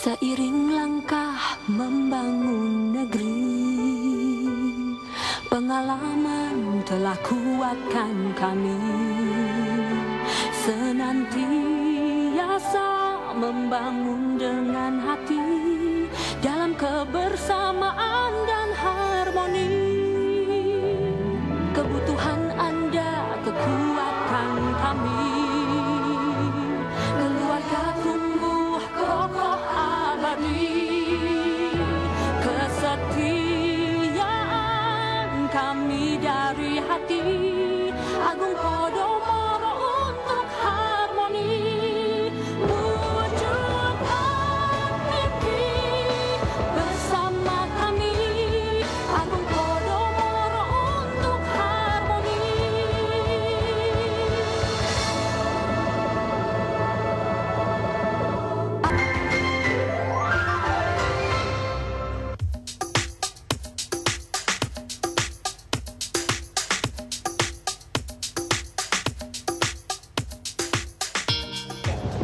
Seiring langkah membangun negeri, pengalaman telah kuatkan kami, senantiasa membangun dengan hati, dalam kebersamaan dan harmoni. Kebutuhan Anda, kekuatan kami, keluarga tumbuh kokoh abadi, kesetiaan kami dari hati, Agung Podomoro untuk harmoni, wujudkan mimpi bersama kami, Agung Podomoro untuk harmoni.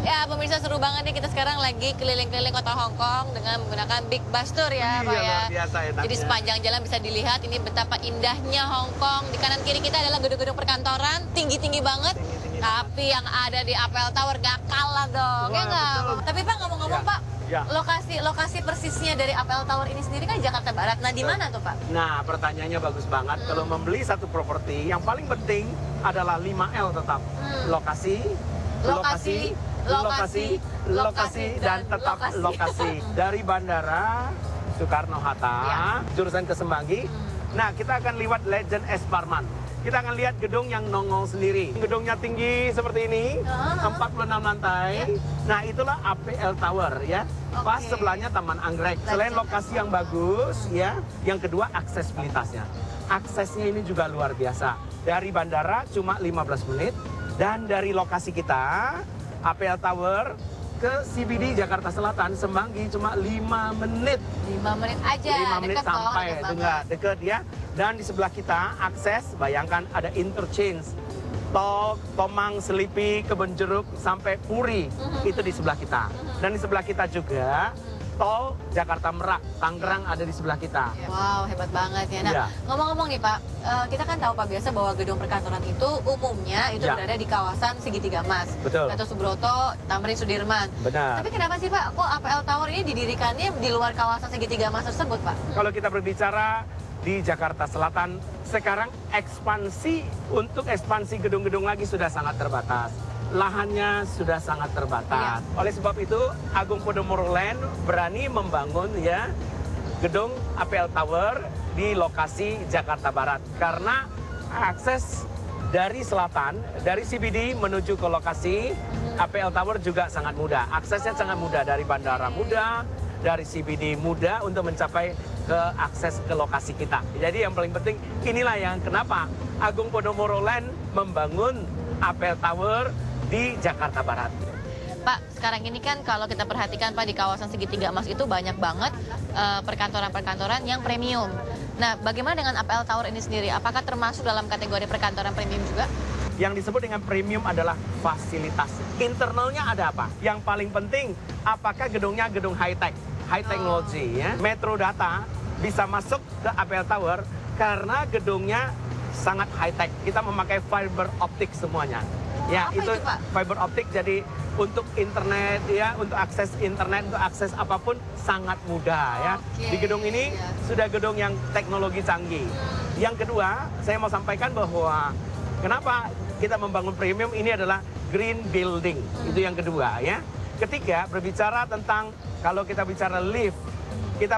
Ya, pemirsa, seru banget nih, kita sekarang lagi keliling-keliling kota Hong Kong dengan menggunakan Big Bus Tour ya, Pak ya. Luar biasa ya, Jadi sepanjang jalan bisa dilihat ini betapa indahnya Hong Kong. Di kanan kiri kita adalah gedung-gedung perkantoran, tinggi-tinggi banget. Tapi yang ada di Apple Tower gak kalah dong, Wah, ya nggak? betul. Tapi Pak, ngomong-ngomong Ya, Pak, ya. lokasi persisnya dari Apple Tower ini sendiri kan di Jakarta Barat. Nah, di mana tuh Pak? Nah, pertanyaannya bagus banget. Kalau membeli satu properti, yang paling penting adalah 5L tetap. Lokasi, Lokasi, dan tetap lokasi. Dari Bandara Soekarno-Hatta, Ya. jurusan ke Semanggi. Nah, kita akan lihat Legend S. Parman. Kita akan lihat gedung yang nongol sendiri. Gedungnya tinggi seperti ini, 46 lantai. Nah, itulah APL Tower ya. Pas Oke. sebelahnya Taman Anggrek. Selain lokasi yang bagus ya, yang kedua aksesibilitasnya. Aksesnya ini juga luar biasa. Dari bandara cuma 15 menit dan dari lokasi kita APL Tower ke CBD Jakarta Selatan Semanggi cuma 5 menit. 5 menit aja. 5 menit deket dong, sampai, deket banget. deket ya. Dan di sebelah kita akses, bayangkan ada interchange. Tol Tomang, Selipi, Kebonjeruk sampai Puri, itu di sebelah kita. Dan di sebelah kita juga tol Jakarta Merak, Tangerang ada di sebelah kita. Wow, hebat banget ya. Nah, Ya. ngomong-ngomong nih Pak, kita kan tahu Pak biasa bahwa gedung perkantoran itu umumnya itu Ya. berada di kawasan Segitiga Emas. Betul. Gatot Subroto, Tamrin Sudirman. Benar. Tapi kenapa sih Pak, kok APL Tower ini didirikannya di luar kawasan Segitiga Emas tersebut Pak? Kalau kita berbicara di Jakarta Selatan, sekarang untuk ekspansi gedung-gedung lagi sudah sangat terbatas. Lahannya sudah sangat terbatas. Oleh sebab itu, Agung Podomoro Land berani membangun ya gedung APL Tower di lokasi Jakarta Barat. Karena akses dari selatan, dari CBD menuju ke lokasi APL Tower juga sangat mudah. Aksesnya sangat mudah, dari bandara mudah, dari CBD mudah untuk mencapai ke akses ke lokasi kita. Jadi yang paling penting, inilah yang kenapa Agung Podomoro Land membangun APL Tower di Jakarta Barat. Pak, sekarang ini kan kalau kita perhatikan Pak di kawasan Segitiga Emas itu banyak banget perkantoran-perkantoran yang premium. Nah, bagaimana dengan APL Tower ini sendiri? Apakah termasuk dalam kategori perkantoran premium juga? Yang disebut dengan premium adalah fasilitas. Internalnya ada apa? Yang paling penting, apakah gedungnya gedung high-tech, high technology ya. Metro Data bisa masuk ke APL Tower karena gedungnya sangat high-tech. Kita memakai fiber optik semuanya. Ya, Apa itu, Pak? fiber optik, jadi untuk internet ya, untuk akses internet, untuk akses apapun sangat mudah ya. Oke, Di gedung ini ya. sudah gedung yang teknologi canggih. Yang kedua, saya mau sampaikan bahwa kenapa kita membangun premium ini adalah green building. Itu yang kedua ya. Ketiga, berbicara tentang kalau kita bicara lift, kita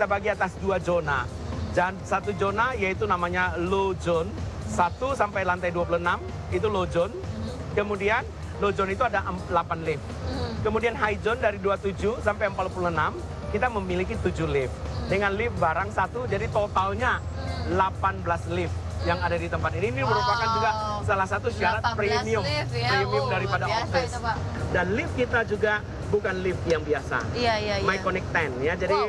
bagi atas 2 zona. Dan satu zona yaitu namanya low zone, 1 sampai lantai 26 itu low zone. Kemudian low zone itu ada 8 lift. Kemudian high zone dari 27 sampai 46 kita memiliki 7 lift. Dengan lift barang 1, jadi totalnya 18 lift yang ada di tempat ini. Ini merupakan juga salah satu syarat 18 premium, lift ya. premium Oh, daripada luar biasa office. itu, Pak. Dan lift kita juga bukan lift yang biasa. Iya. MyConnect 10 ya. Jadi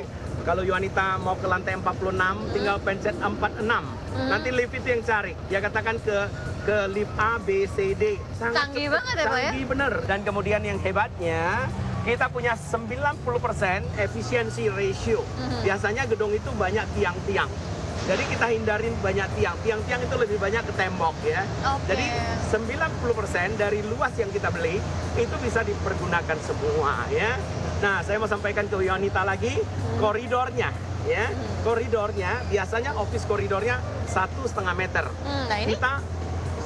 kalau Yuanita mau ke lantai 46 tinggal pencet 46. Nanti lift itu yang cari. Dia katakan ke lift A, B, C, D. Canggih banget ya, Pak ya? Canggih bener. Dan kemudian yang hebatnya kita punya 90% efisiensi ratio. Biasanya gedung itu banyak tiang-tiang. Jadi kita hindarin banyak tiang. Tiang-tiang itu lebih banyak ke tembok ya. Oke. Jadi 90% dari luas yang kita beli itu bisa dipergunakan semua ya. Nah, saya mau sampaikan ke Yonita lagi koridornya ya. Koridornya biasanya office koridornya 1,5 meter. Nah ini Kita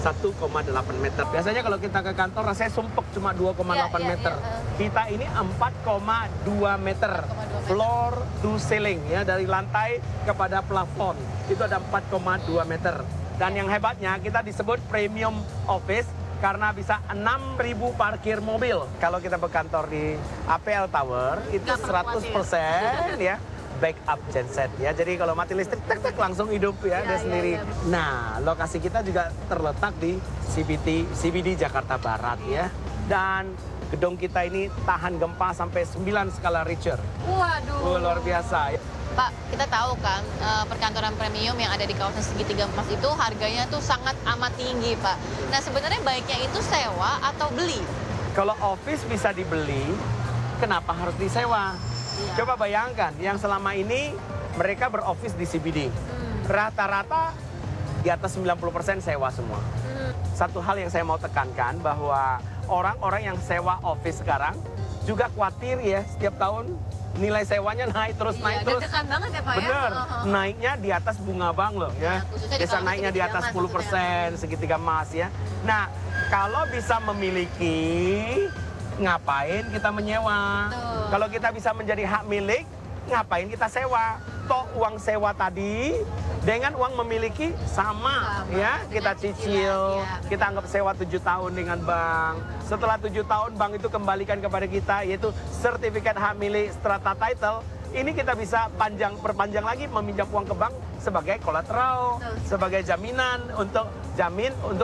1,8 meter. Biasanya kalau kita ke kantor rasanya sumpek cuma 2,8 Iya, meter. iya. Kita ini 4,2 meter. 4,2 meter. Floor to ceiling ya, dari lantai kepada plafon. Itu ada 4,2 meter. Dan yang hebatnya kita disebut premium office karena bisa 6.000 parkir mobil. Kalau kita berkantor di APL Tower itu Nggak perlu 100% ya backup genset ya. Jadi kalau mati listrik tek langsung hidup ya, dia sendiri. Nah, lokasi kita juga terletak di CBD Jakarta Barat ya. Dan gedung kita ini tahan gempa sampai 9 skala Richter. Waduh. Luar biasa ya. Pak, kita tahu kan perkantoran premium yang ada di kawasan segitiga emas itu harganya tuh sangat amat tinggi, Pak. Nah, sebenarnya baiknya itu sewa atau beli? Kalau office bisa dibeli, kenapa harus disewa? Iya. Coba bayangkan, yang selama ini mereka beroffice di CBD. Rata-rata di atas 90% sewa semua. Satu hal yang saya mau tekankan bahwa orang-orang yang sewa office sekarang juga khawatir ya, setiap tahun nilai sewanya naik terus. Deg-degan banget ya, Pak ya? Bener, naiknya di atas bunga bank loh ya. Khususnya di Bisa kawasan naiknya di segitiga atas emas 10%, segitiga emas ya. Nah, kalau bisa memiliki, ngapain kita menyewa? Betul. Kalau kita bisa menjadi hak milik, ngapain kita sewa? Toh uang sewa tadi dengan uang memiliki sama ya, kita dengan cicil, cicilan, ya. kita anggap sewa 7 tahun dengan bank. Setelah 7 tahun bank itu kembalikan kepada kita, yaitu sertifikat hak milik strata title. Ini kita bisa perpanjang lagi, meminjam uang ke bank sebagai kolateral, sebagai jaminan untuk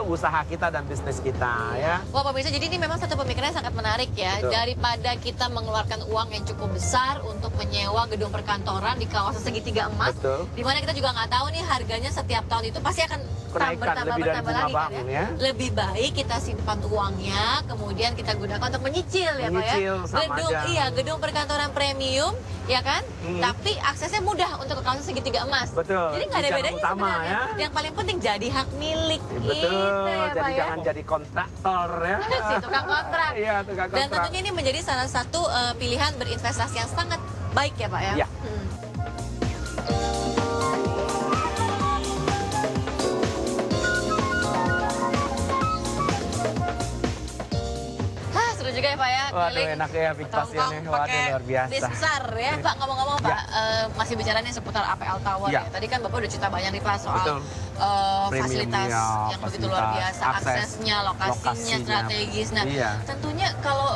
usaha kita dan bisnis kita ya. Wah, pemirsa, jadi ini memang satu pemikiran yang sangat menarik ya. Betul. Daripada kita mengeluarkan uang yang cukup besar untuk menyewa gedung perkantoran di kawasan segitiga emas, Betul. di mana kita juga nggak tahu nih harganya setiap tahun itu pasti akan Kenaikan lebih dari bunga lagi bank kan ya. Lebih baik kita simpan uangnya, kemudian kita gunakan untuk menyicil ya, Pak ya. Menyicil, sama Gedung aja. iya, gedung perkantoran premium ya kan? Tapi aksesnya mudah untuk ke kawasan segitiga emas. Betul. Jadi nggak ada Itu yang bedanya utama, sebenarnya. ya. Yang paling penting jadi hak milik. Betul, Gitu ya, Pak jadi ya. jangan jadi kontraktor ya. Si tukang kontrak. Iya, tukang Dan kontrak. tentunya ini menjadi salah satu pilihan berinvestasi yang sangat baik ya, Pak ya. Iya. Seru juga ya, Pak ya. Waduh, keliling enak ya Big Pass ya nih. Hongkong Waduh, pakai luar biasa. bis besar ya. Pak, ngomong-ngomong Ya. Pak, masih bicara nih seputar APL Tower Ya. ya. Tadi kan Bapak udah cerita banyak nih Pak soal Betul. fasilitas Premium, ya, yang begitu luar fasilitas, biasa, akses, aksesnya, lokasinya, strategis. Nah, Iya. tentunya kalau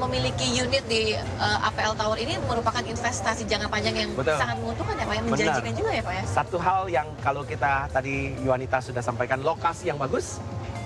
memiliki unit di APL Tower ini merupakan investasi jangka panjang yang Betul. sangat menguntungkan ya Pak ya, Benar. menjanjikan juga ya Pak ya. Satu hal yang kalau kita tadi Yuanita sudah sampaikan, lokasi yang bagus,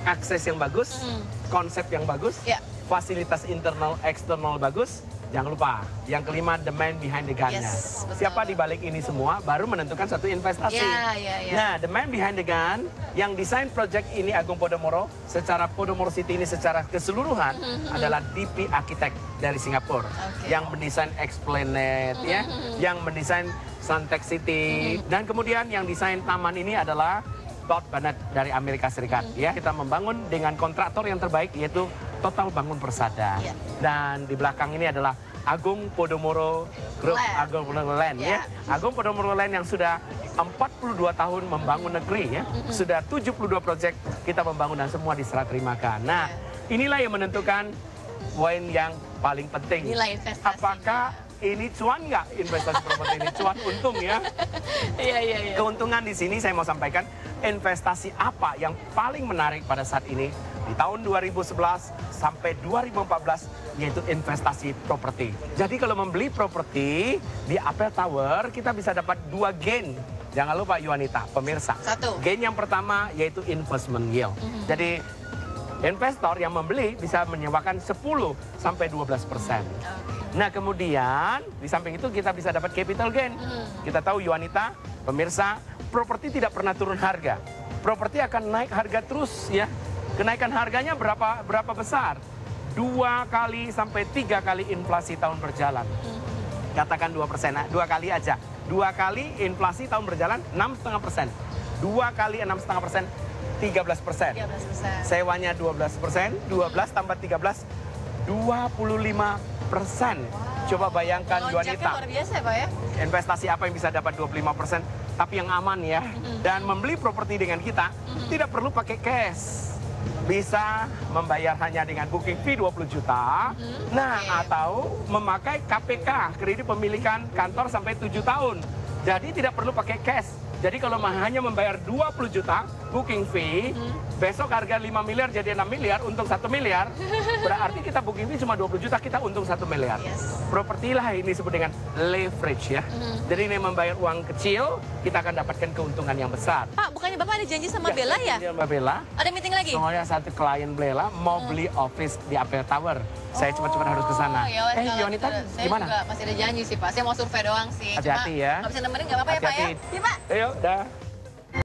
akses yang bagus, konsep yang bagus, Ya. fasilitas internal eksternal bagus. Jangan lupa, yang kelima, the man behind the gun-nya. Yes, betul. Siapa di balik ini semua baru menentukan satu investasi. Ya. Nah, the man behind the gun yang desain project ini Agung Podomoro, secara Podomoro City ini secara keseluruhan adalah DP Architect dari Singapura. Oke. Yang mendesain Esplanade ya, yang mendesain Suntec City, dan kemudian yang desain taman ini adalah Todd Bennett dari Amerika Serikat ya. Kita membangun dengan kontraktor yang terbaik yaitu Total Bangun Persada. Ya. Dan di belakang ini adalah Agung Podomoro Group, Land. Agung Podomoro Land ya. Agung Podomoro Land yang sudah 42 tahun membangun negeri ya. Sudah 72 proyek kita membangun dan semua diserah terimakan. Nah, inilah yang menentukan poin yang paling penting. Nilai investasinya. Apakah ini cuan nggak investasi properti ini? Cuan untung ya. Iya. Keuntungan di sini saya mau sampaikan, investasi apa yang paling menarik pada saat ini di tahun 2011 sampai 2014 yaitu investasi properti. Jadi kalau membeli properti di APL Tower kita bisa dapat 2 gain. Jangan lupa Yuanita, pemirsa. Satu. Gain yang pertama yaitu investment yield. Jadi investor yang membeli bisa menyewakan 10 sampai 12%. Nah, kemudian di samping itu kita bisa dapat capital gain. Kita tahu Yuanita, pemirsa, properti tidak pernah turun harga. Properti akan naik harga terus ya. Kenaikan harganya berapa besar? 2 kali sampai 3 kali inflasi tahun berjalan. Katakan 2%, 2 kali aja. 2 kali inflasi tahun berjalan 6,5%. 2 kali 6,5%, 13%. 13%. Sewanya 12%, 12 tambah 13, 25%. Coba bayangkan Lonjaknya Juanita, luar biasa ya Pak ya? investasi apa yang bisa dapat 25%, tapi yang aman ya. Dan membeli properti dengan kita, tidak perlu pakai cash. Bisa membayar hanya dengan booking fee 20 juta. Nah, atau memakai KPK, kredit pemilikan kantor sampai 7 tahun. Jadi tidak perlu pakai cash. Jadi kalau hanya membayar 20 juta booking fee, besok harga 5 miliar jadi 6 miliar, untung 1 miliar. Berarti kita booking fee cuma 20 juta, kita untung 1 miliar. Yes. Properti lah ini disebut dengan leverage ya. Jadi ini membayar uang kecil, kita akan dapatkan keuntungan yang besar. Pak, bukannya Bapak ada janji sama Bella ya? Janji sama Bella. Ada meeting lagi? Soalnya satu klien Bella mau beli office di Apple Tower. Saya cepat-cepat harus ke sana. Ya wes, kalau Yonita, gitu. Saya gimana? juga masih ada janji sih Pak. Saya mau survei doang sih. Hati-hati Cuma ya. nggak bisa nemenin nggak apa-apa ya Pak ya? Hati-hati. Iya Pak. Ayo, dah.